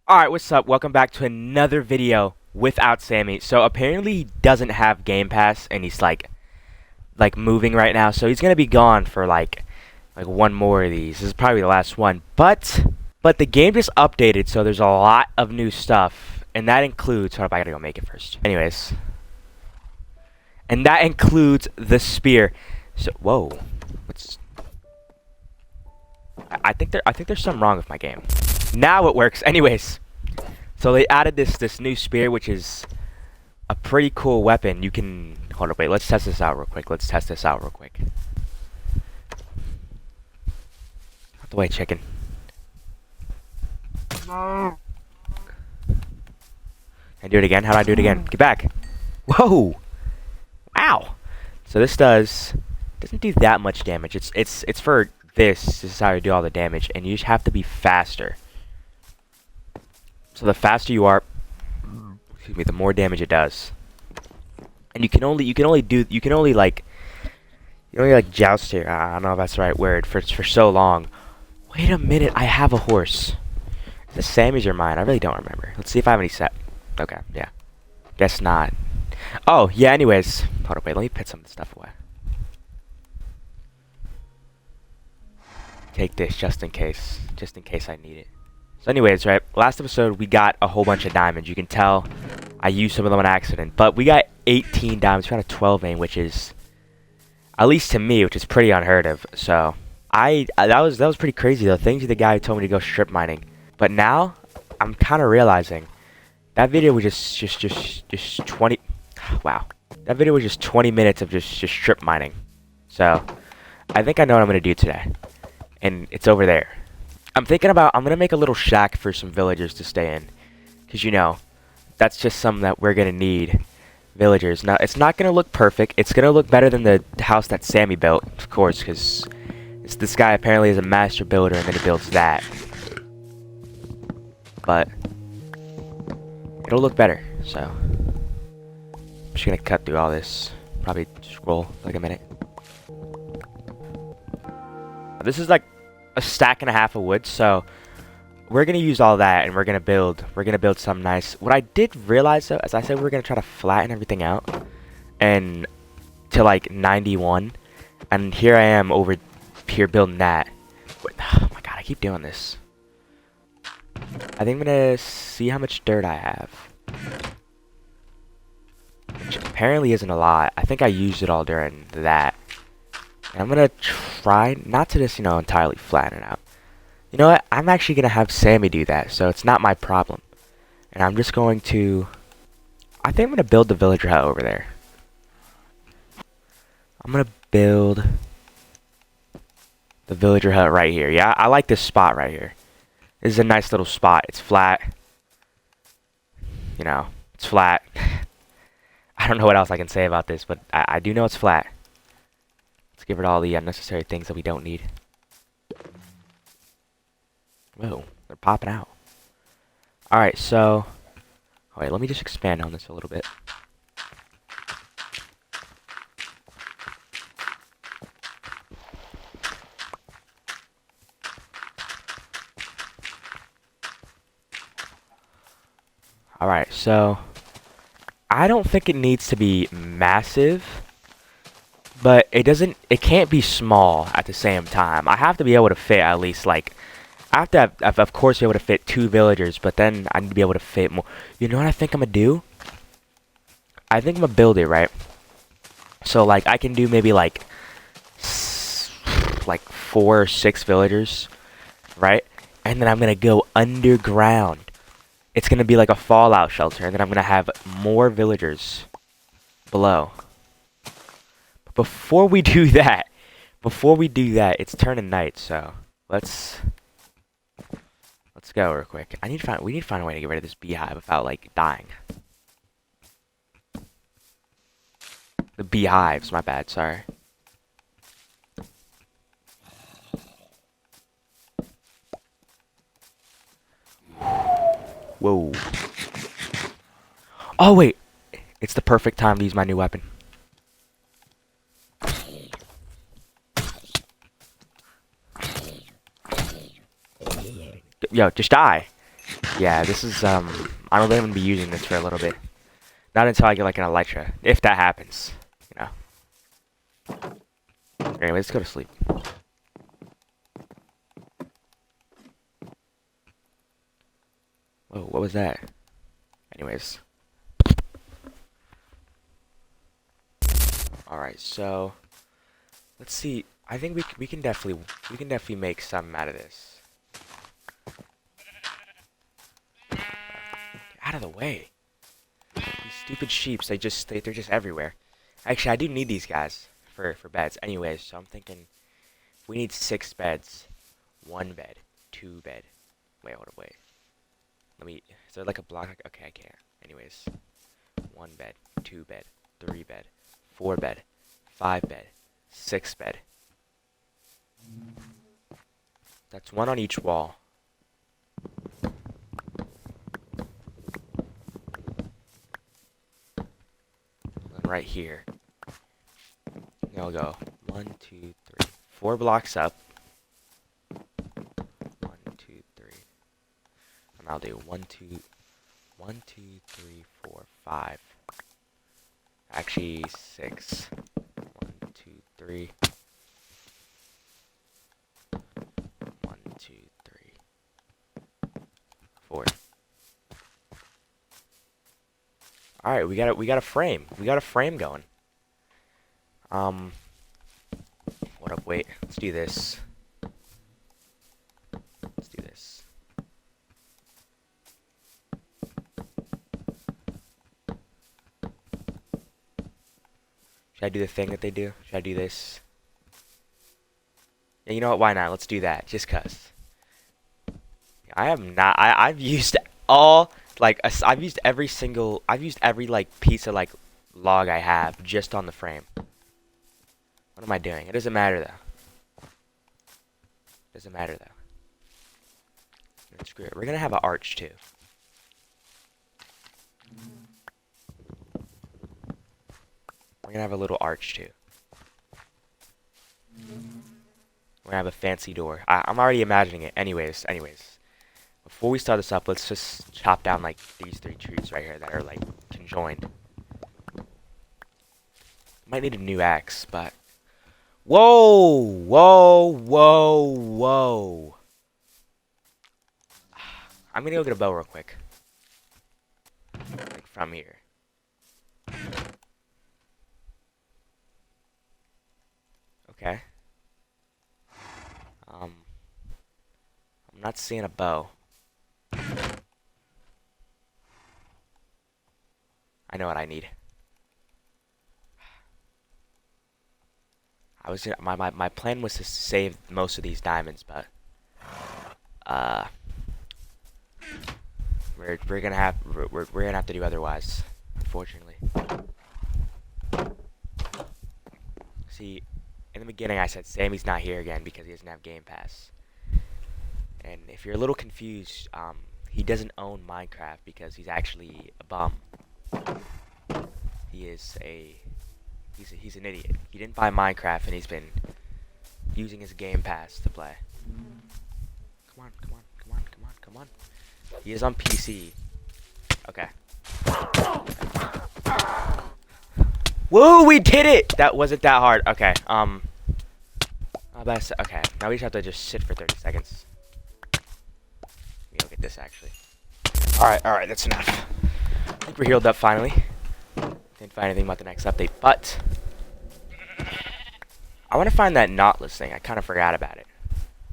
Alright, what's up? Welcome back to another video without Sammy. So apparently he doesn't have Game Pass and he's like moving right now. So he's gonna be gone for like one more of these. This is probably the last one. But the game just updated, so there's a lot of new stuff. And that includes hold up, I gotta go make it first. Anyways. And that includes the spear. So whoa. What's I think there's something wrong with my game. Now it works. Anyways, so they added this new spear, which is a pretty cool weapon. You can hold up. Wait, let's test this out real quick. Out the way, chicken. No. Can I do it again? How do I do it again? Get back. Whoa. Wow. So this doesn't do that much damage. It's for this. This is how you do all the damage, and you just have to be faster. So the faster you are, excuse me, the more damage it does. And you can only joust here. I don't know if that's the right word for so long. Wait a minute, I have a horse. Is this Sammy's or mine? I really don't remember. Let's see if I have any set. Okay, yeah. Guess not. Oh, yeah, anyways. Hold on, wait, let me put some of the stuff away. Take this just in case I need it. So anyways, right, last episode we got a whole bunch of diamonds. You can tell I used some of them on accident, but we got 18 diamonds. We got a 12 vein, which is, at least to me, which is pretty unheard of. So that was pretty crazy though. Thanks to the guy who told me to go strip mining. But now I'm kind of realizing that video was just 20. Wow, that video was just 20 minutes of just strip mining. So I think I know what I'm gonna do today, and it's over there. I'm gonna make a little shack for some villagers to stay in, because you know that's just something that we're gonna need. Villagers. Now it's not gonna look perfect. It's gonna look better than the house that Sammy built, of course, because this guy apparently is a master builder and then he builds that. But it'll look better. So I'm just gonna cut through all this. Probably scroll like a minute. This is like a stack and a half of wood, so we're gonna use all that and we're gonna build something nice. What I did realize though, as I said, we're gonna try to flatten everything out and to like 91, and here I am over here building that. Oh my god, I keep doing this. I think I'm gonna see how much dirt I have, which apparently isn't a lot. I think I used it all during that. And I'm gonna try not to just, entirely flatten it out. You know what? I'm actually gonna have Sammy do that, so it's not my problem. And I'm just going to, I think I'm gonna build the villager hut over there. I'm gonna build the villager hut right here. Yeah, I like this spot right here. This is a nice little spot. It's flat. It's flat. I don't know what else I can say about this, but I do know it's flat. Let's give it all the unnecessary things that we don't need. Whoa, they're popping out. Alright, so wait, let me just expand on this a little bit. Alright, so I don't think it needs to be massive, but it can't be small at the same time. I have to be able to fit at least like, I have to have, of course, be able to fit 2 villagers, but then I need to be able to fit more. You know what I think I'm gonna do? I think I'm gonna build it, right? So like I can do maybe like 4 or 6 villagers, right? And then I'm gonna go underground. It's gonna be like a fallout shelter, and then I'm gonna have more villagers below. Before we do that, it's turning night, so let's go real quick. We need to find a way to get rid of this beehive without like dying. The beehives, my bad, sorry. Whoa. Oh wait, it's the perfect time to use my new weapon. Yo, just die. Yeah, this is, I don't think I'm gonna be using this for a little bit. Not until I get like an Elytra, if that happens, you know. Anyway, let's go to sleep. Whoa, what was that? Anyways. Alright, so let's see. I think we can definitely make something out of this. Get out of the way. These stupid sheeps, they're just everywhere. Actually, I do need these guys for beds. Anyways, so I'm thinking we need 6 beds. 1 bed, 2 bed. Wait, hold on, wait. Let me. Is there like a block? Okay, I can't. Anyways, 1 bed, 2 bed, 3 bed, 4 bed, 5 bed, 6 bed. That's 1 on each wall. And right here. And I'll go 1, 2, 3, 4 blocks up. 1, 2, 3. And I'll do 1, 2, 3, 4, 5. Actually, 6. 1, 2, 3. 1, 2, 3, 4. All right, we got a frame. We got a frame going. What up? Wait, let's do this. Let's do this. Should I do the thing that they do? Should I do this? Yeah, you know what? Why not? Let's do that. Just cause. I've used all I've used every like piece of like log I have just on the frame. What am I doing? It doesn't matter though. Doesn't matter though. Screw it. We're gonna have an arch too. We're gonna have a little arch too. We're gonna have a fancy door. I'm already imagining it. Anyways. Before we start this up, let's just chop down like these 3 trees right here that are like conjoined. Might need a new axe, but whoa, whoa, whoa, whoa. I'm gonna go get a bow real quick. Like from here. Okay. I'm not seeing a bow. I know what I need. My plan was to save most of these diamonds, but we're gonna have to do otherwise, unfortunately. See, in the beginning I said Sammy's not here again because he doesn't have Game Pass. And if you're a little confused, he doesn't own Minecraft because he's actually a bum. He's an idiot. He didn't buy Minecraft and he's been using his Game Pass to play. Come on. He is on PC. Okay. Woo, we did it! That wasn't that hard. Okay, okay, now we just have to just sit for 30 seconds. Let me look at this, actually. Alright, that's enough. I think we're healed up, finally. Didn't find anything about the next update, but I want to find that knotless thing. I kind of forgot about it.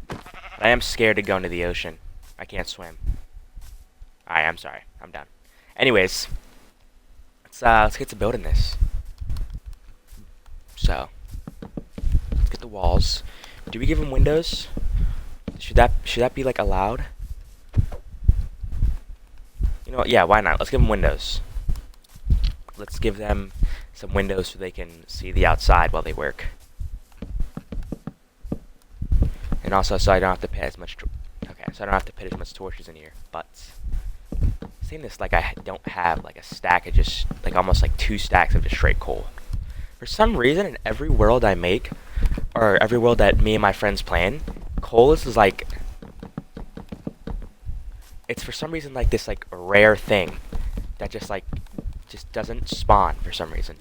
But I am scared to go into the ocean. I can't swim. Alright, I'm sorry. I'm done. Anyways, let's get to building this. So, let's get the walls. Do we give them windows? Should that be like allowed? You know what? Yeah, why not? Let's give them windows. Let's give them some windows so they can see the outside while they work. And also so I don't have to put as much torches in here. But saying this like I don't have like a stack of just like almost like 2 stacks of just straight coal. For some reason, in every world I make, or every world that me and my friends play in, coal is like it's for some reason like this like rare thing that just doesn't spawn for some reason.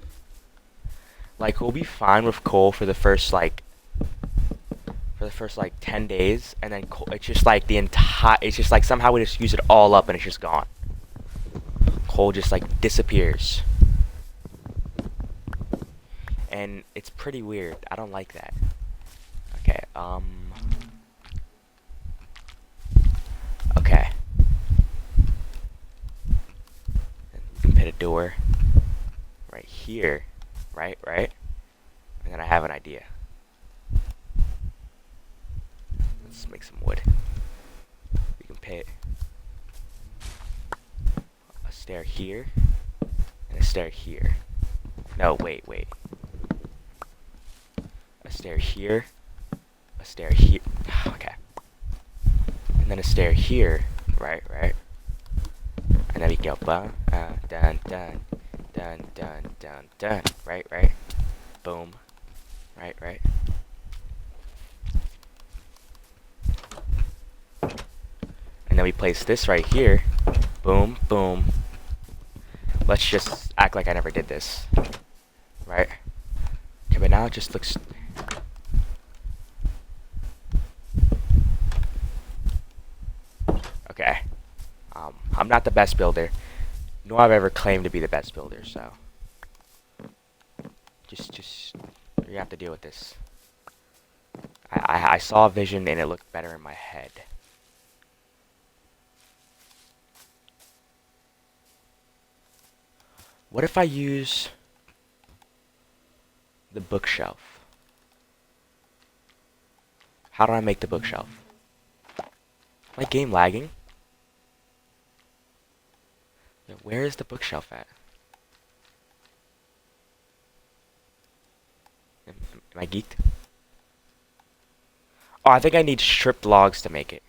Like we'll be fine with coal for the first like 10 days, and then coal, it's just like it's just like somehow we just use it all up and it's just gone. Coal just like disappears. And it's pretty weird. I don't like that. Okay, okay. And we can put a door right here. Right? And then I have an idea. Let's make some wood. We can put a stair here and a stair here. No, wait. A stair here, a stair here. Okay. And then a stair here, right? And then we go dun, right? Boom. Right. And then we place this right here. Boom. Let's just act like I never did this. Right? Okay, but now it just looks... Okay. I'm not the best builder, nor have I ever claimed to be the best builder, so... Just... You have to deal with this. I saw a vision and it looked better in my head. What if I use the bookshelf? How do I make the bookshelf? My game lagging? Yeah, where is the bookshelf at? Am I geeked? Oh, I think I need stripped logs to make it.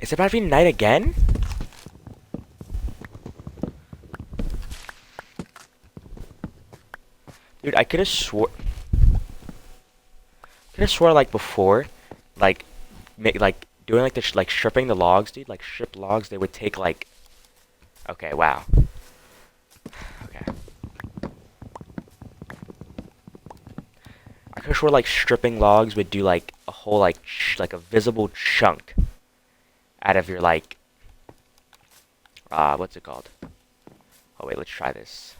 Is it about to be night again? Dude, I could have swore like before, like doing like the stripping the logs, dude. Like stripped logs, they would take like. Okay, wow. Okay. I could have swore like stripping logs would do like a whole like a visible chunk out of your like. What's it called? Oh wait, let's try this.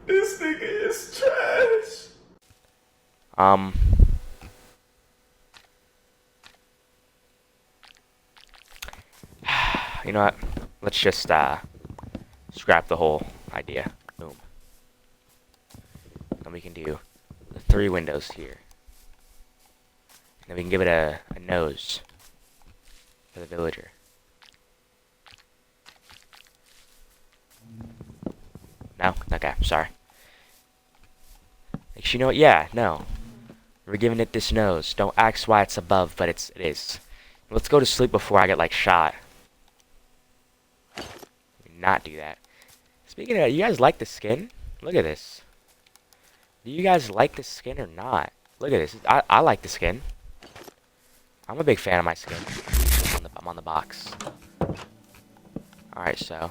This nigga is trash. You know what? Let's just scrap the whole idea. Boom. Then we can do the 3 windows here. And then we can give it a nose for the villager. No? Okay, sorry. Actually, you know what? Yeah, no. We're giving it this nose. Don't ask why it's above, but it is. Let's go to sleep before I get, like, shot. Not do that. Speaking of that, you guys like the skin? Look at this. Do you guys like the skin or not? Look at this. I like the skin. I'm a big fan of my skin. I'm on the box. Alright, so...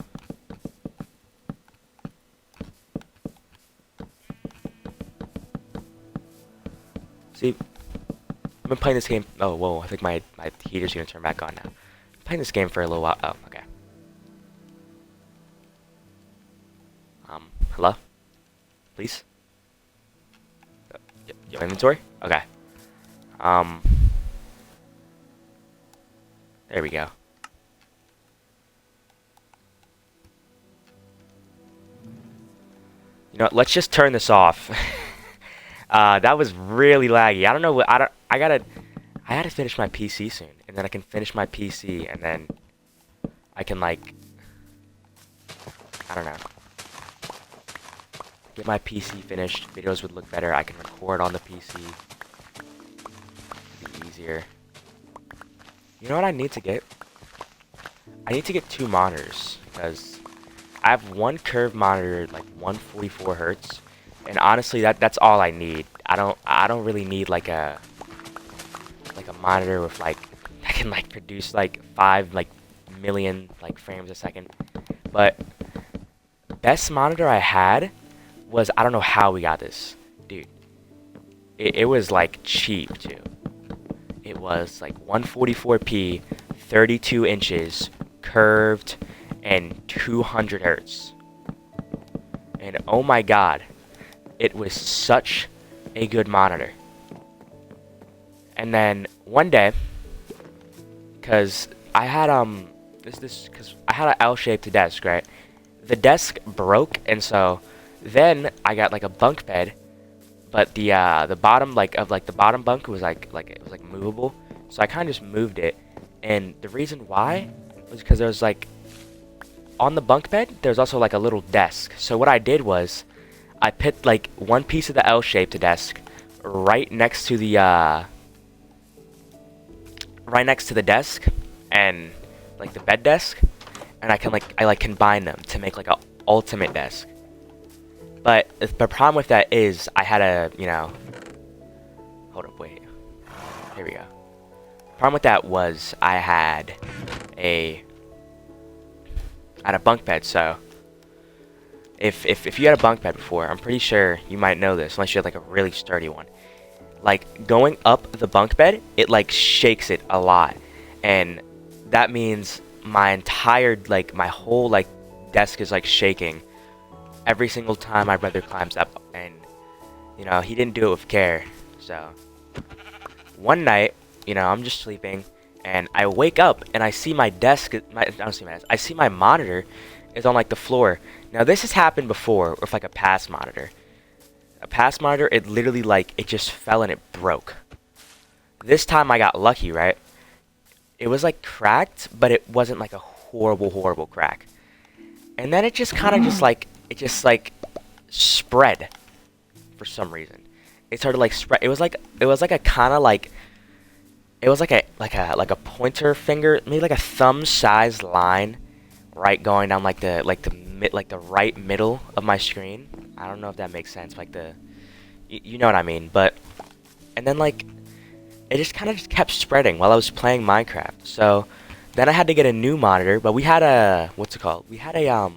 See, I've been playing this game. Oh, whoa! I think my heater's gonna turn back on now. I'm playing this game for a little while. Oh, okay. Hello? Please? Your inventory? Okay. There we go. You know what? Let's just turn this off. That was really laggy. I don't know what I gotta finish my PC soon, and then I can finish my PC, and then I can like I don't know, get my PC finished. Videos would look better. I can record on the PC. It'd be easier. You know what I need to get? I need to get 2 monitors because I have one curved monitor, like 144 hertz, and honestly, that's all I need. I don't really need like a monitor with like that can like produce like 5 million like frames a second. But best monitor I had was, I don't know how we got this, dude. It was like cheap too. It was like 144p, 32 inches, curved, and 200 hertz. And oh my god, it was such a good monitor. And then one day, cause I had cause I had an L-shaped desk, right? The desk broke, and so then I got like a bunk bed, but the bottom the bottom bunk was like it was like movable, so I kind of just moved it. And the reason why was because there was like on the bunk bed there's also like a little desk. So what I did was I put like one piece of the L-shaped desk right next to the desk and like the bed desk, and I combine them to make like a ultimate desk. But the problem with that is I had a, hold up, wait. Here we go. The problem with that was I had a bunk bed. So if you had a bunk bed before, I'm pretty sure you might know this, unless you had like a really sturdy one. Like going up the bunk bed, it like shakes it a lot, and that means my entire my whole desk is like shaking every single time my brother climbs up. And he didn't do it with care. So one night, I'm just sleeping, and I wake up and I see my desk. I don't see my desk. I see my monitor is on like the floor. Now this has happened before with like a past monitor. A past monitor, it literally it just fell and it broke. This time I got lucky, right? It was like cracked, but it wasn't like a horrible crack. And then it just kind of just spread for some reason. It started like spread. It was like a kind of it was like a pointer finger, maybe like a thumb-sized line, right, going down the right middle of my screen. I don't know if that makes sense, you know what I mean. But and then it just kind of just kept spreading while I was playing Minecraft. So then I had to get a new monitor, but we had a we had a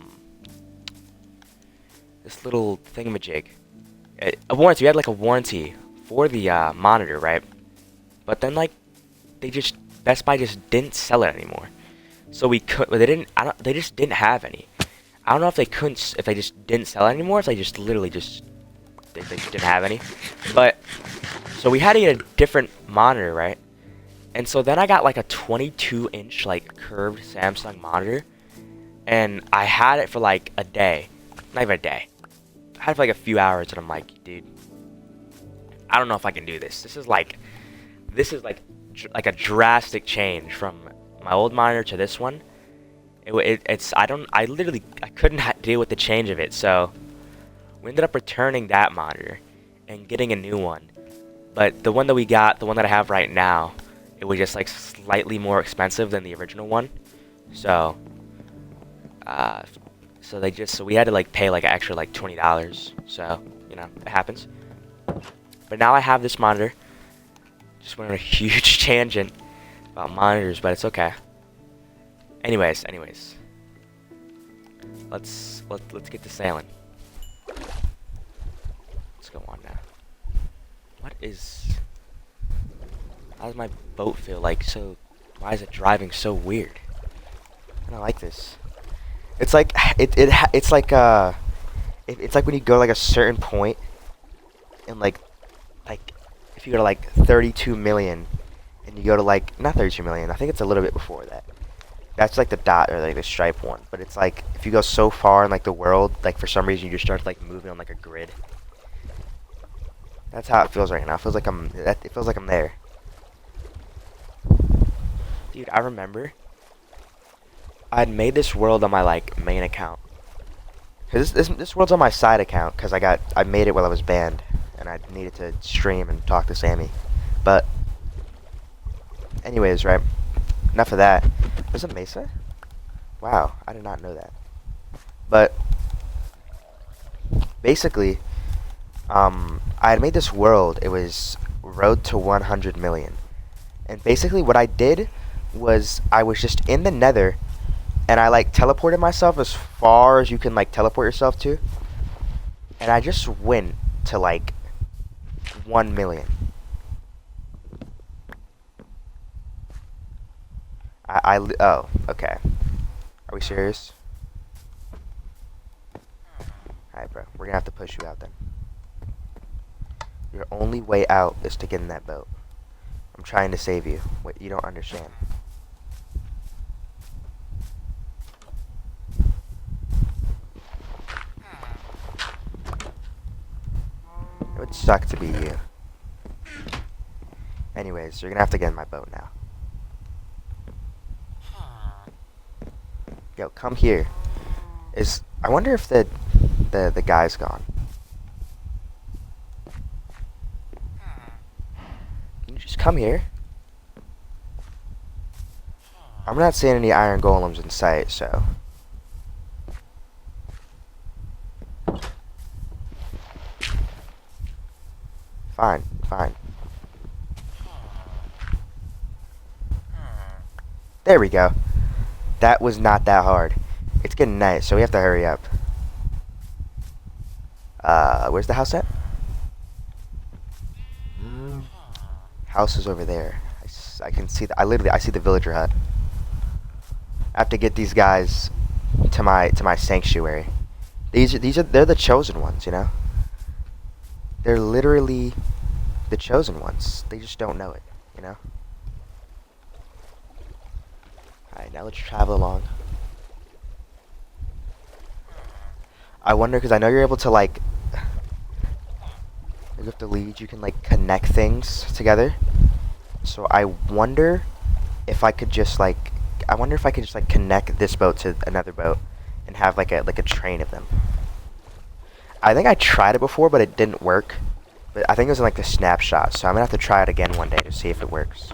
this little thingamajig, a warranty. We had like a warranty for the monitor, right? But then Best Buy just didn't sell it anymore. So we could, they didn't. They just didn't have any. I don't know if they couldn't, if they just didn't sell it anymore, if they just literally they just didn't have any. But so we had to get a different monitor, right? And so then I got like a 22-inch curved Samsung monitor, and I had it for like a day, not even a day. I had it for like a few hours, and I'm like, dude, I don't know if I can do this. This is like a drastic change from my old monitor to this one. I couldn't deal with the change of it, so we ended up returning that monitor and getting a new one. But the one that we got, the one that I have right now, it was just slightly more expensive than the original one. So so we had to pay an extra $20. So it happens. But now I have this monitor. Just went on a huge tangent about monitors, but it's okay. Anyways, let's get to sailing. Let's go on now. How does my boat feel so? Why is it driving so weird? I don't like this. It's like it's like when you go a certain point, and if you go to 32 million, and you go to not 32 million, I think it's a little bit before that. That's the dot or the stripe one. But it's if you go so far in the world, for some reason you just start moving on a grid. That's how it feels right now. It feels like I'm there. Dude, I remember I had made this world on my main account. Cause this world's on my side account because I made it while I was banned, and I needed to stream and talk to Sammy. But anyways, right? Enough of that. There's a mesa? Wow, I did not know that. But basically, I had made this world. It was Road to 100 million. And basically what I did was I was just in the nether and I like teleported myself as far as you can like teleport yourself to. And I just went to like 1 million. Oh, okay. Are we serious? Alright, bro. We're gonna have to push you out then. Your only way out is to get in that boat. I'm trying to save you. What you don't understand. It would suck to be you. Anyways, you're gonna have to get in my boat now. Yo, come here. I wonder if the guy's gone. Can you just come here? I'm not seeing any iron golems in sight, so. Fine, fine. There we go. That was not that hard. It's getting night, so we have to hurry up. Where's the house at? House is over there. I can see I see the villager hut. I have to get these guys to my sanctuary. They're the chosen ones, you know? They're literally the chosen ones. They just don't know it, you know? Alright, now let's travel along. I wonder, because I know you're able to, like, with the leads, you can, like, connect things together. So I wonder if I could just, like, connect this boat to another boat and have, like a train of them. I think I tried it before, but it didn't work. But I think it was in, like, the snapshot, so I'm gonna have to try it again one day to see if it works.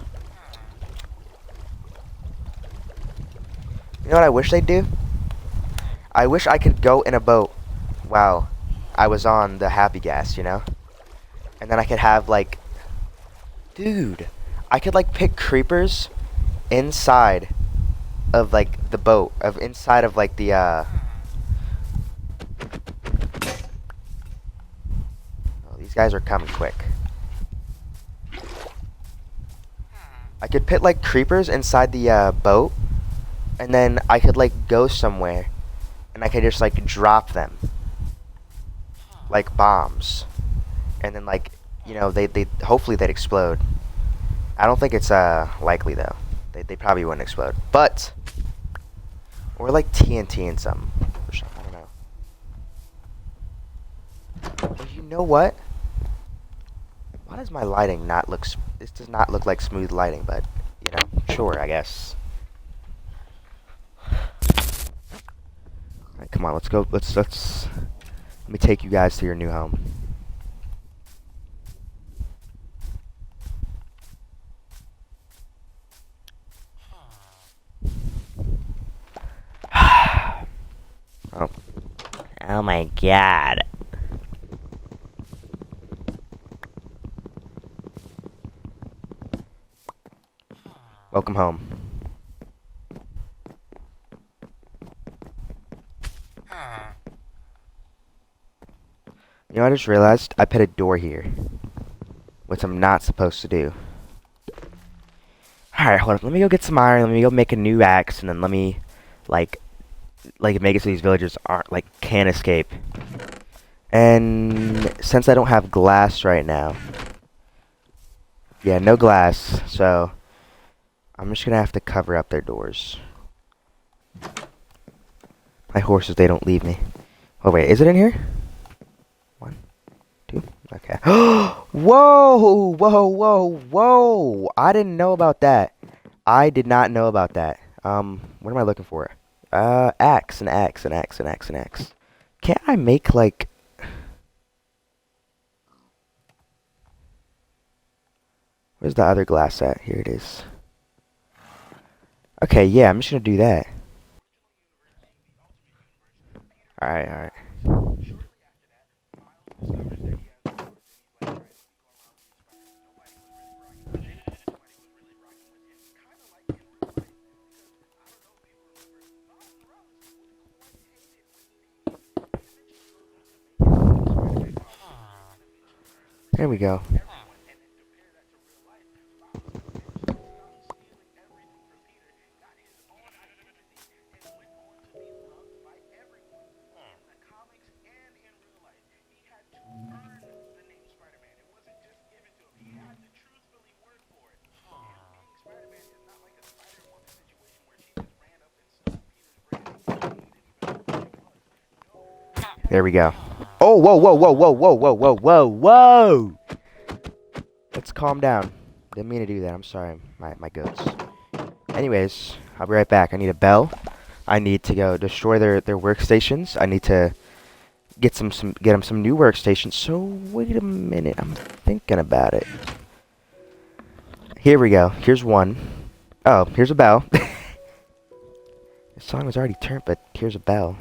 You know what I wish they'd do? I wish I could go in a boat while I was on the happy gas, you know? And then I could have, like... Dude, I could, like, pick creepers inside of, like, the boat. Inside of, like, the, Oh, these guys are coming quick. I could put, like, creepers inside the, boat. And then I could, like, go somewhere. And I could just, like, drop them. Like bombs. And then, like, you know, they hopefully they'd explode. I don't think it's, likely, though. They probably wouldn't explode. But, or, like, TNT and something. I don't know. But you know what? Why does my lighting not look... This does not look like smooth lighting, but, you know, sure, I guess. Alright, come on, let's go. Let me take you guys to your new home. Oh. Oh my god. Welcome home. You know, I just realized I put a door here, which I'm not supposed to do. Alright, hold on. Let me go get some iron. Let me go make a new axe, and then let me, like make it so these villagers aren't, like, can't escape. And since I don't have glass right now, yeah, no glass, so I'm just gonna have to cover up their doors. My horses, they don't leave me. Oh wait, is it in here? 1, 2, okay. Whoa, whoa, whoa, whoa! I didn't know about that. I did not know about that. What am I looking for? Axe, an axe, an axe, an axe, an axe. Can't I make, like... Where's the other glass at? Here it is. Okay, yeah, I'm just gonna do that. Alright, alright. There we go. There we go. Oh, whoa, whoa, whoa, whoa, whoa, whoa, whoa, whoa, whoa! Let's calm down. Didn't mean to do that. I'm sorry, my goats. Anyways, I'll be right back. I need a bell. I need to go destroy their workstations. I need to get them some new workstations. So wait a minute. I'm thinking about it. Here we go. Here's one. Oh, here's a bell. The song was already turned, but here's a bell.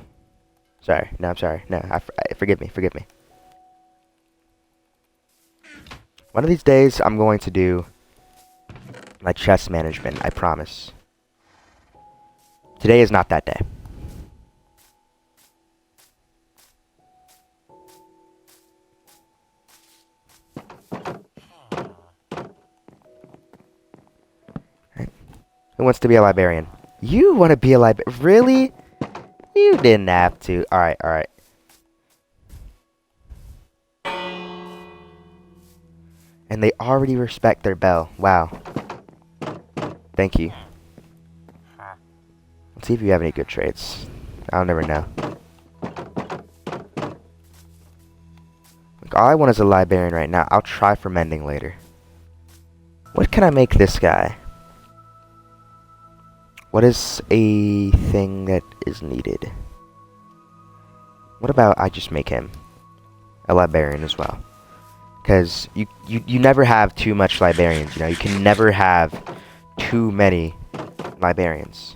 Sorry. No, I'm sorry. No, forgive me. Forgive me. One of these days, I'm going to do my chess management. I promise. Today is not that day. Right. Who wants to be a librarian? You want to be a librarian? Really? You didn't have to. Alright, alright. And they already respect their bell. Wow. Thank you. Let's see if you have any good traits. I'll never know. Look, all I want is a librarian right now. I'll try for mending later. What can I make this guy? What is a thing that is needed? What about I just make him a librarian as well? Because you never have too much librarians, you know? You can never have too many librarians.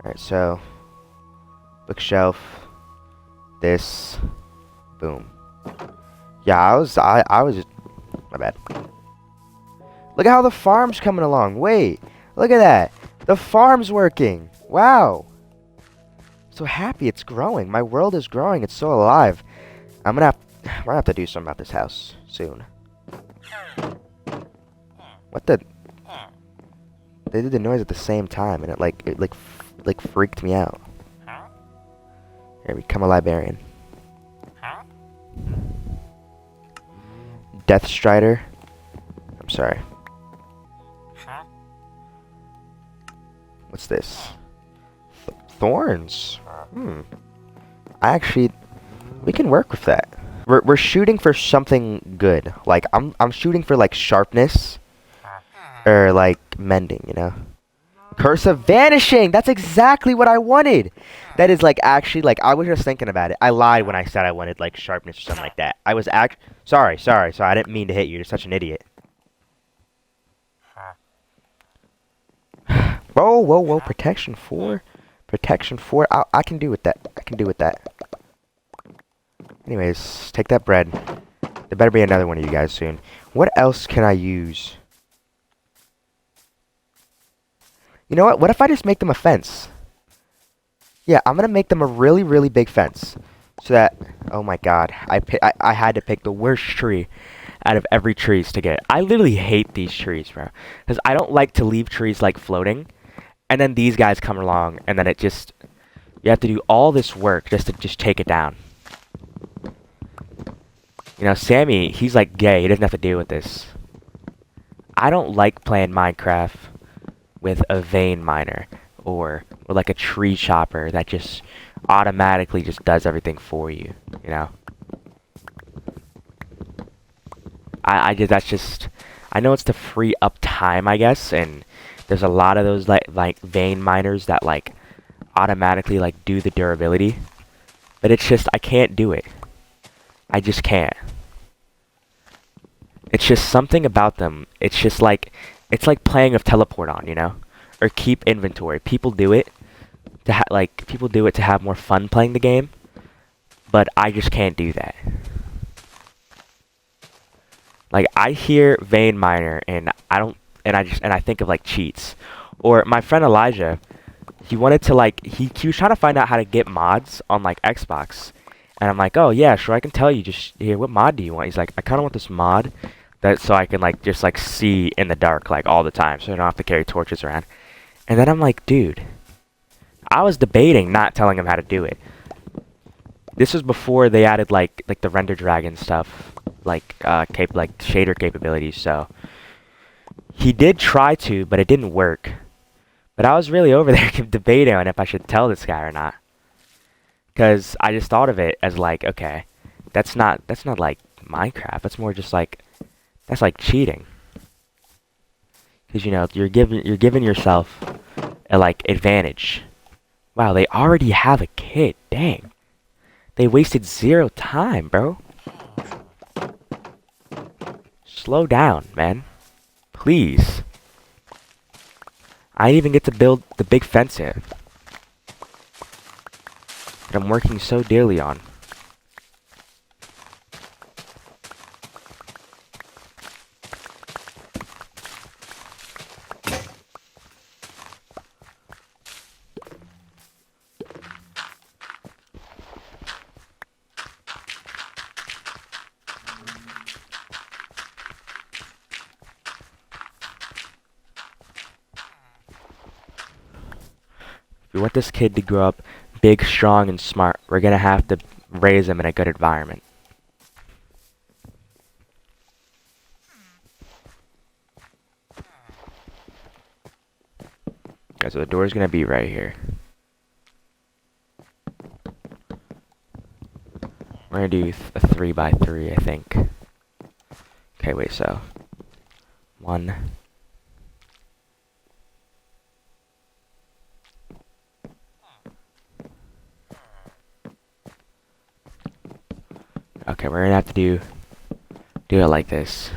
Alright, so bookshelf, this, boom. Yeah, I was just, my bad. Look at how the farm's coming along. Wait. Look at that. The farm's working. Wow. So happy it's growing. My world is growing. It's so alive. We're gonna have to do something about this house soon. What the? They did the noise at the same time, and it freaked me out. Here, become a librarian. Death Strider. I'm sorry. What's this? Thorns. We can work with that. We're shooting for something good. Like I'm shooting for like sharpness or like mending, you know. Curse of Vanishing. That's exactly what I wanted. That is like actually like I was just thinking about it. I lied when I said I wanted like sharpness or something like that. I was sorry. I didn't mean to hit you. You're such an idiot. Whoa. Protection 4. Protection 4. I can do with that. Anyways, take that bread. There better be another one of you guys soon. What else can I use? You know what? What if I just make them a fence? Yeah, I'm gonna make them a really, really big fence. So that, oh my god, I had to pick the worst tree out of every trees to get. I literally hate these trees, bro. Because I don't like to leave trees like floating. And then these guys come along, and then it just, you have to do all this work just to just take it down. You know, Sammy, he's like gay. He doesn't have to deal with this. I don't like playing Minecraft with a vein miner or like a tree chopper that just automatically just does everything for you, you know? That's just, I know it's to free up time, I guess, and there's a lot of those like vein miners that like automatically like do the durability, but it's just I can't do it. I just can't. It's just something about them. It's just like it's like playing with teleport on, you know, or keep inventory. People do it, like people do it to have more fun playing the game, but I just can't do that. Like I hear vein miner and I don't and I think of like cheats. Or my friend Elijah, he wanted to like he was trying to find out how to get mods on like Xbox. And I'm like, "Oh, yeah, sure, I can tell you. Just here, what mod do you want?" He's like, "I kind of want this mod that so I can like just like see in the dark like all the time so I don't have to carry torches around." And then I'm like, "Dude, I was debating not telling him how to do it." This was before they added like the render dragon stuff, like like shader capabilities, so he did try to, but it didn't work. But I was really over there debating on if I should tell this guy or not. Cause I just thought of it as like, okay, that's not like Minecraft. That's more just like that's like cheating. Cause you know you're giving yourself a like advantage. Wow, they already have a kid. Dang, they wasted 0 time, bro. Slow down, man. Please. I didn't even get to build the big fence here that I'm working so dearly on. If we want this kid to grow up big, strong, and smart, we're gonna have to raise him in a good environment. Okay, so the door's gonna be right here. We're gonna do a 3x3, I think. Okay, wait, so 1. Okay, we're gonna have to do it like this.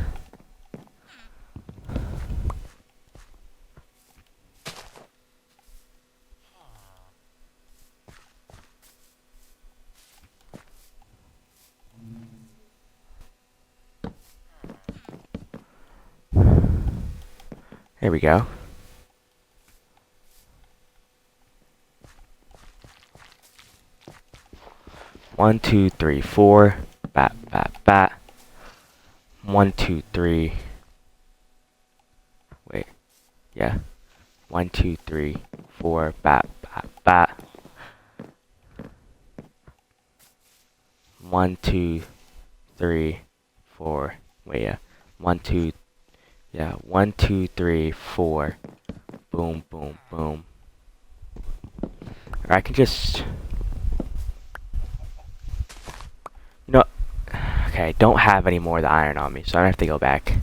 There we go. One, two, three, four. Bat, bat, bat. 1, 2, 3. Wait. Yeah. 1, 2, 3, 4. Bat, bat, bat. 1, 2, 3, 4. Wait, yeah. 1, 2. Yeah. 1, 2, 3, 4. Boom, boom, boom. Or I can just. You know. Okay, I don't have any more of the iron on me, so I have to go back.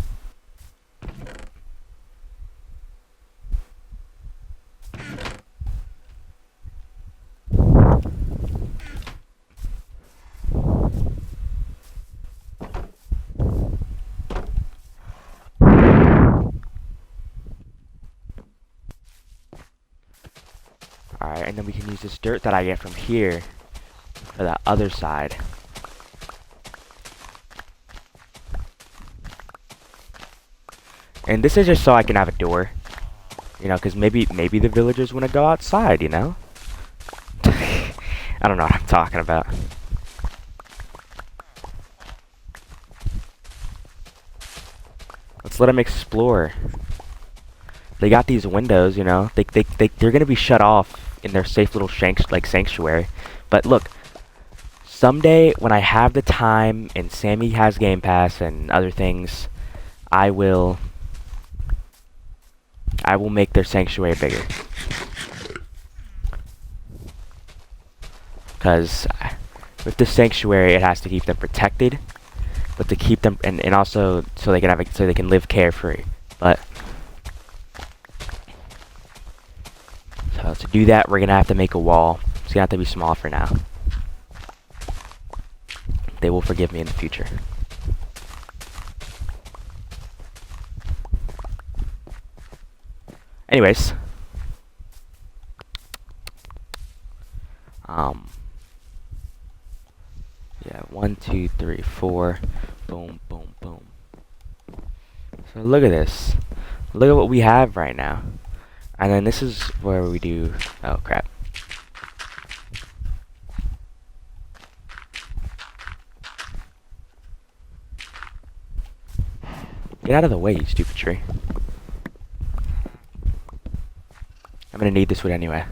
Alright, and then we can use this dirt that I get from here for the other side. And this is just so I can have a door. You know, because maybe the villagers want to go outside, you know? I don't know what I'm talking about. Let's let them explore. They got these windows, you know? They're going to be shut off in their safe little sanctuary. But look, someday when I have the time and Sammy has Game Pass and other things, I will make their sanctuary bigger. Because with the sanctuary, it has to keep them protected, but to keep them and also so they can live carefree. But so to do that, we're gonna have to make a wall. It's gonna have to be small for now. They will forgive me in the future. Anyways, Yeah, 1, 2, 3, 4. Boom, boom, boom. So look at this. Look at what we have right now. And then this is where we do... Oh, crap. Get out of the way, you stupid tree. I'm gonna need this wood anyway.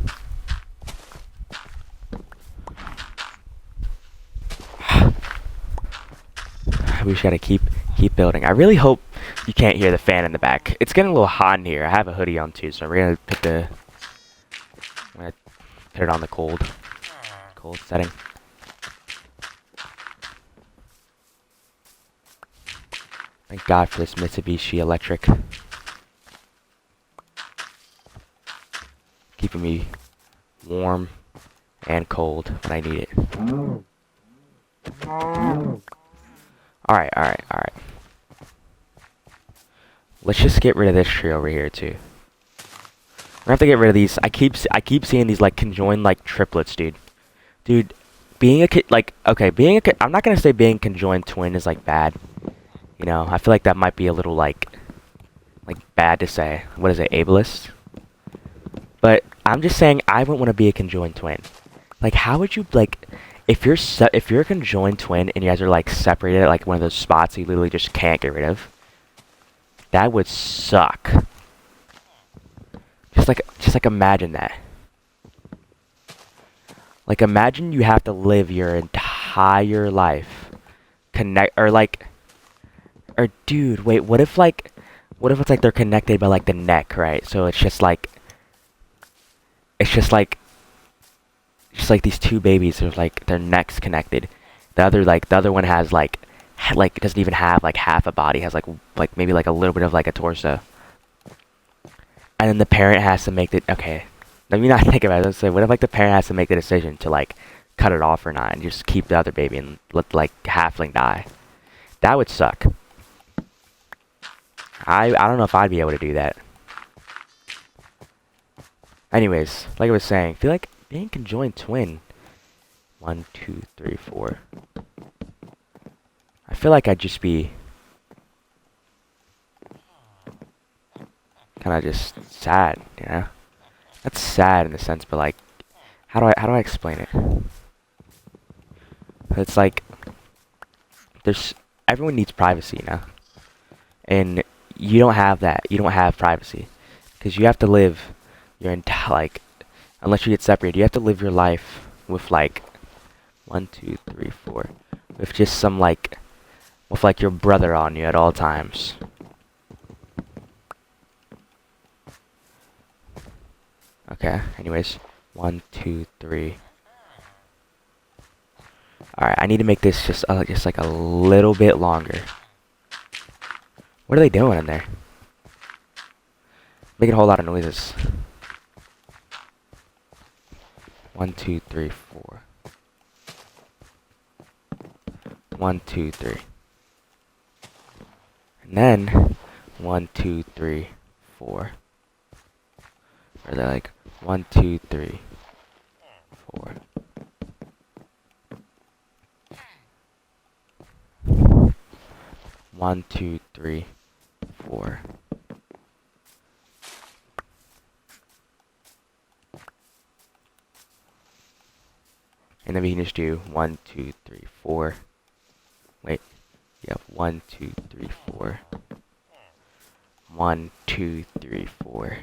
We just gotta keep building. I really hope you can't hear the fan in the back. It's getting a little hot in here. I have a hoodie on too, so we're gonna put I'm gonna put it on the cold setting. Thank God for this Mitsubishi Electric. Keeping me warm and cold when I need it. Alright. Let's just get rid of this tree over here too. We're gonna have to get rid of these. I keep seeing these like conjoined like triplets, dude. Dude, being a kid, like, okay, I'm not gonna say being conjoined twin is like bad. You know, I feel like that might be a little like bad to say. What is it, ableist? But I'm just saying I wouldn't want to be a conjoined twin. Like, how would you like if you're a conjoined twin and you guys are like separated at like one of those spots you literally just can't get rid of? That would suck. Just like imagine that. Like imagine you have to live your entire life dude, wait, what if it's like they're connected by like the neck, right? So it's just like these two babies are like their necks connected. The other one has like doesn't even have like half a body, has like maybe like a little bit of like a torso. And then the parent has to make the okay. Let me not think about it. Let's say, what if like the parent has to make the decision to like cut it off or not, and just keep the other baby and let like halfling die? That would suck. I don't know if I'd be able to do that. Anyways, like I was saying, I feel like being conjoined twin. 1, 2, 3, 4. I feel like I'd just be kind of just sad, you know? That's sad in the sense, but like, how do I explain it? It's like everyone needs privacy, you know? And you don't have that. You don't have privacy because you have to live your entire unless you get separated, you have to live your life with like 1, 2, 3, 4, with just some with like your brother on you at all times. Okay. Anyways, 1, 2, 3. All right. I need to make this just like a little bit longer. What are they doing in there? Making a whole lot of noises. 1, 2, 3, 4. 1, 2, 3. And then 1, 2, 3, 4. Or they're like 1, 2, 3, 4. 1, 2, 3, 4. And then we can just do 1, 2, 3, 4. Wait. Yep. 1, 2, 3, 4. 1, 2, 3, 4.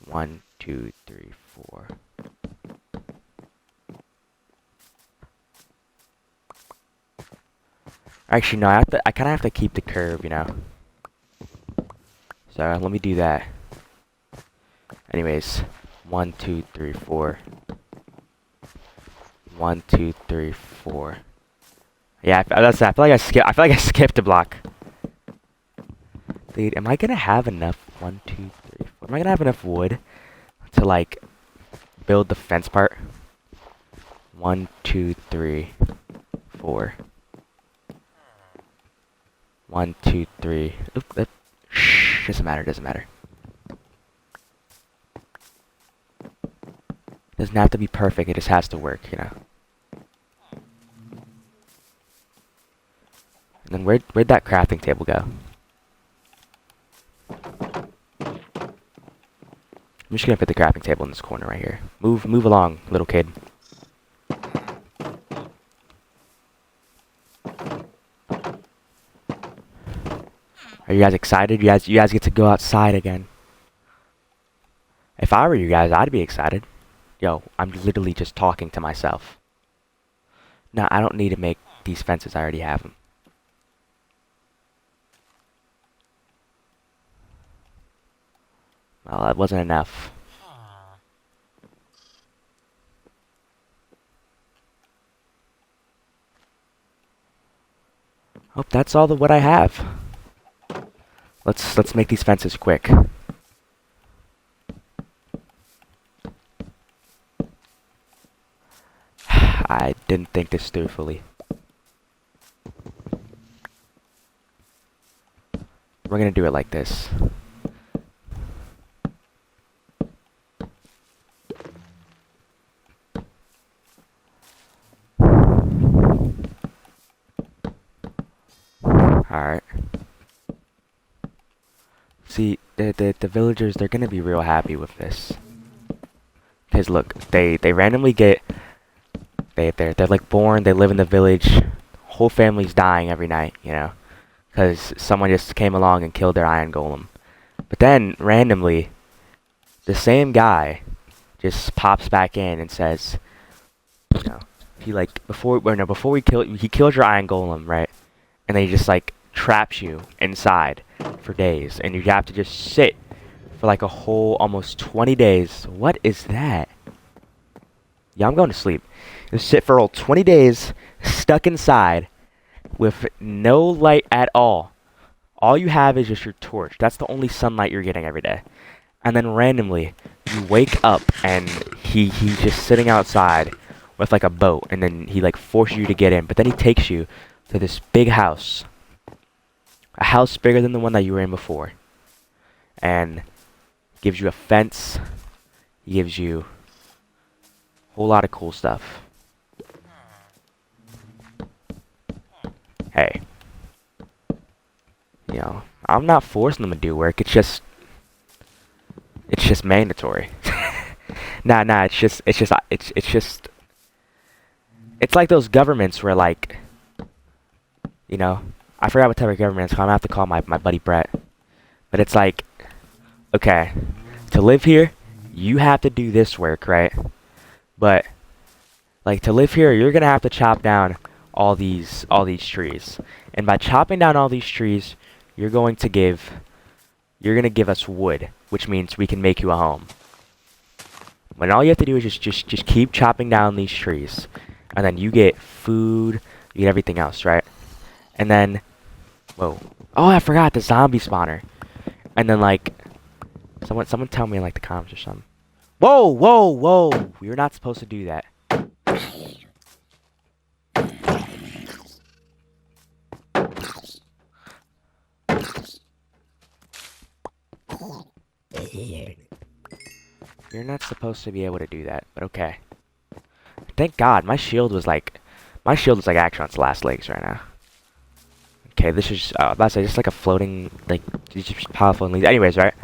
1, 2, 3, 4. Actually, no. I kind of have to keep the curve, you know. So let me do that. Anyways, 1, 2, 3, 4. 1, 2, 3, 4. Yeah, I feel like I skipped a block. Dude, am I gonna have enough? 1, 2, 3, 4. Am I gonna have enough wood to like build the fence part? 1, 2, 3, 4. 1, 2, 3. Oop, shh, doesn't matter. Doesn't have to be perfect, it just has to work, you know. And then where'd that crafting table go? I'm just gonna put the crafting table in this corner right here. Move along, little kid. Are you guys excited? You guys get to go outside again. If I were you guys, I'd be excited. Yo, I'm literally just talking to myself. No, I don't need to make these fences. I already have them. Well, that wasn't enough. Oh, that's all what I have. Let's make these fences quick. I didn't think this through fully. We're gonna do it like this. Alright. See, the villagers, they're gonna be real happy with this. Cause look, they randomly get they're like born, they live in the village, whole family's dying every night, you know, because someone just came along and killed their iron golem. But then randomly, the same guy just pops back in and says, you know, before he kills your iron golem, right? And then he just like traps you inside for days, and you have to just sit for like a whole almost 20 days. What is that? Yeah, I'm going to sleep. You sit for all 20 days stuck inside with no light at all. All you have is just your torch. That's the only sunlight you're getting every day. And then randomly, you wake up and he's just sitting outside with like a boat, and then he like forces you to get in. But then he takes you to this big house. A house bigger than the one that you were in before. And gives you a fence. He gives you a whole lot of cool stuff. Hey, you know, I'm not forcing them to do work. It's just mandatory. Nah, it's like those governments where, like, you know, I forgot what type of government it's called. I'm gonna have to call my buddy Brett. But it's like, okay, to live here, you have to do this work, right? But like to live here, you're gonna have to chop down all these trees. And by chopping down all these trees, you're gonna give us wood, which means we can make you a home. When all you have to do is just keep chopping down these trees, and then you get food, you get everything else, right? And then, whoa, oh, I forgot the zombie spawner. And then like, someone tell me in like the comments or something. Whoa! You're not supposed to do that. You're not supposed to be able to do that, but okay. Thank God, my shield was like actually on its last legs right now. Okay, this is about to say just like a floating, like just powerful leaves. Anyways, right?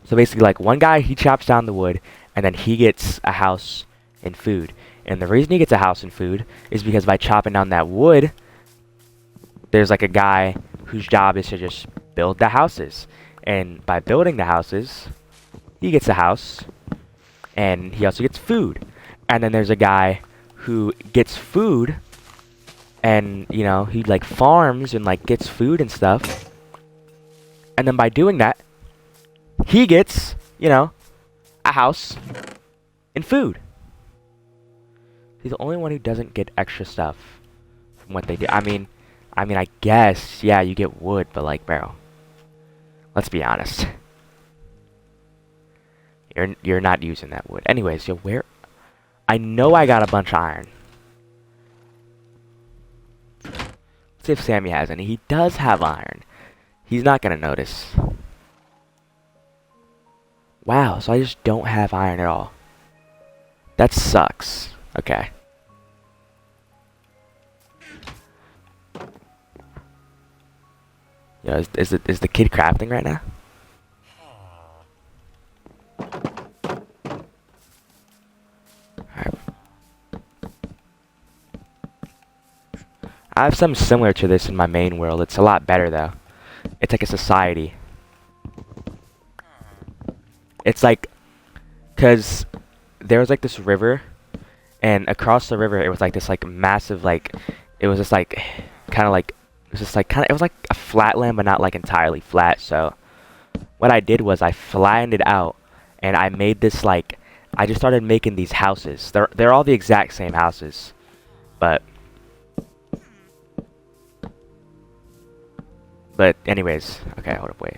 So basically, like one guy, he chops down the wood, and then he gets a house and food. And the reason he gets a house and food is because by chopping down that wood, there's like a guy whose job is to just build the houses. And by building the houses, he gets a house, and he also gets food. And then there's a guy who gets food, and you know, he like farms and like gets food and stuff. And then by doing that, he gets, you know, a house and food. He's the only one who doesn't get extra stuff from what they do. I mean, I guess, yeah, you get wood, but like, bro, let's be honest. You're not using that wood. Anyways, yo, where? I know I got a bunch of iron. Let's see if Sammy has any. He does have iron. He's not gonna notice. Wow, so I just don't have iron at all. That sucks. Okay. Yeah, is the kid crafting right now? Alright. I have something similar to this in my main world. It's a lot better though. It's like a society. It's like, cause there was like this river, and across the river it was like this like massive like, it was just like, kind of like, it was just like kind of, it was like a flat land but not like entirely flat. So what I did was I flattened it out, and I made this like, I just started making these houses. They're all the exact same houses, but anyways, okay, hold up, wait.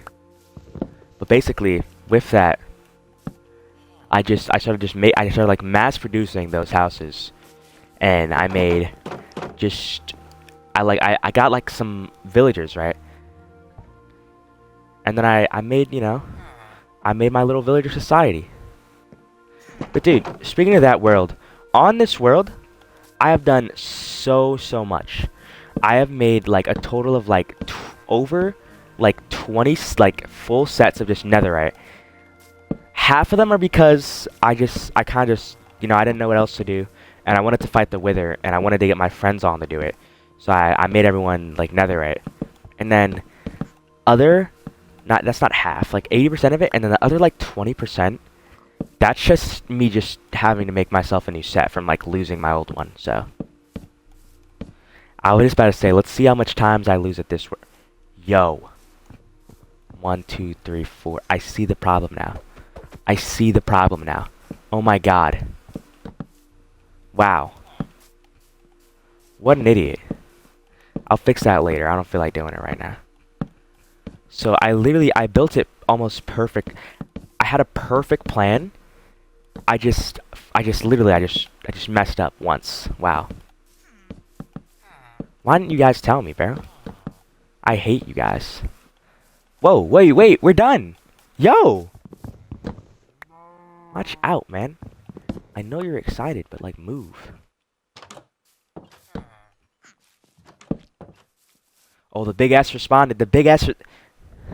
But basically, with that, I started like mass producing those houses, and I made just, I got like some villagers, right? And then I made, you know, I made my little villager society. But dude, speaking of that world, on this world, I have done so much. I have made like a total of like over like 20 like full sets of just netherite. Half of them are because I kind of just, you know, I didn't know what else to do, and I wanted to fight the wither, and I wanted to get my friends on to do it. So I made everyone like netherite. And then that's not half, like 80% of it, and then the other like 20%, that's just me just having to make myself a new set from like losing my old one. So I was just about to say, let's see how much times I lose at this. Yo. 1, 2, 3, 4. I see the problem now. I see the problem now. Oh my god. Wow. What an idiot. I'll fix that later. I don't feel like doing it right now. So I built it almost perfect. I had a perfect plan. I just messed up once. Wow. Why didn't you guys tell me, bro? I hate you guys. Whoa, wait, we're done. Yo! Watch out, man. I know you're excited, but like move. Oh, the big S responded. The big S.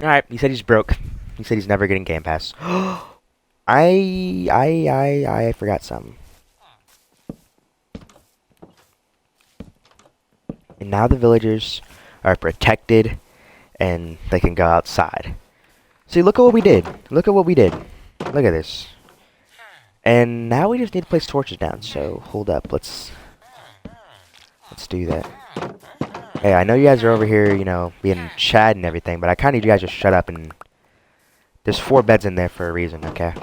Alright, he said he's broke. He said he's never getting Game Pass. I forgot something. And now the villagers are protected, and they can go outside. See, look at what we did. Look at what we did. Look at this. And now we just need to place torches down. So hold up, let's do that. Hey, I know you guys are over here, you know, being Chad and everything, but I kind of need you guys to shut up. And there's 4 beds in there for a reason, okay?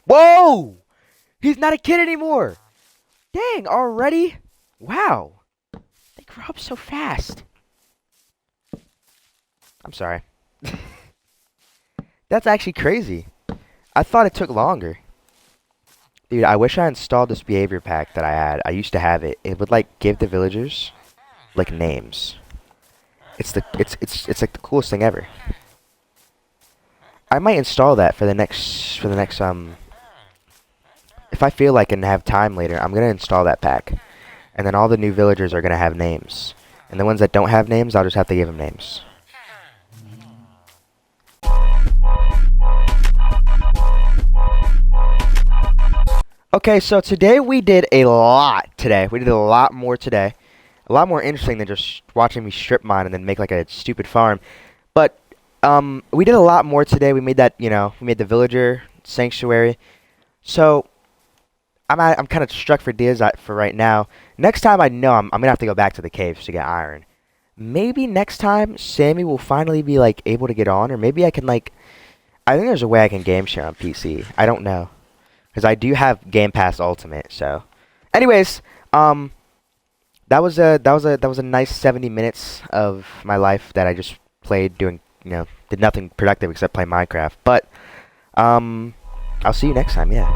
Whoa! He's not a kid anymore! Dang, already? Wow. They grew up so fast. I'm sorry. That's actually crazy. I thought it took longer. Dude, I wish I installed this behavior pack that I had. I used to have it. It would like give the villagers like names. It's like the coolest thing ever. I might install that for the next if I feel like and have time later, I'm gonna install that pack. And then all the new villagers are gonna have names. And the ones that don't have names, I'll just have to give them names. Okay, so today we did a lot today. We did a lot more today. A lot more interesting than just watching me strip mine and then make like a stupid farm. But we did a lot more today. We made that, you know, we made the villager sanctuary. So I'm kind of struck for ideas for right now. Next time I know I'm gonna have to go back to the caves to get iron. Maybe next time Sammy will finally be like able to get on, or maybe I can like, I think there's a way I can game share on PC. I don't know. Because I do have Game Pass Ultimate, so. Anyways, that was a nice 70 minutes of my life that I just played doing, you know, did nothing productive except play Minecraft. But I'll see you next time, yeah.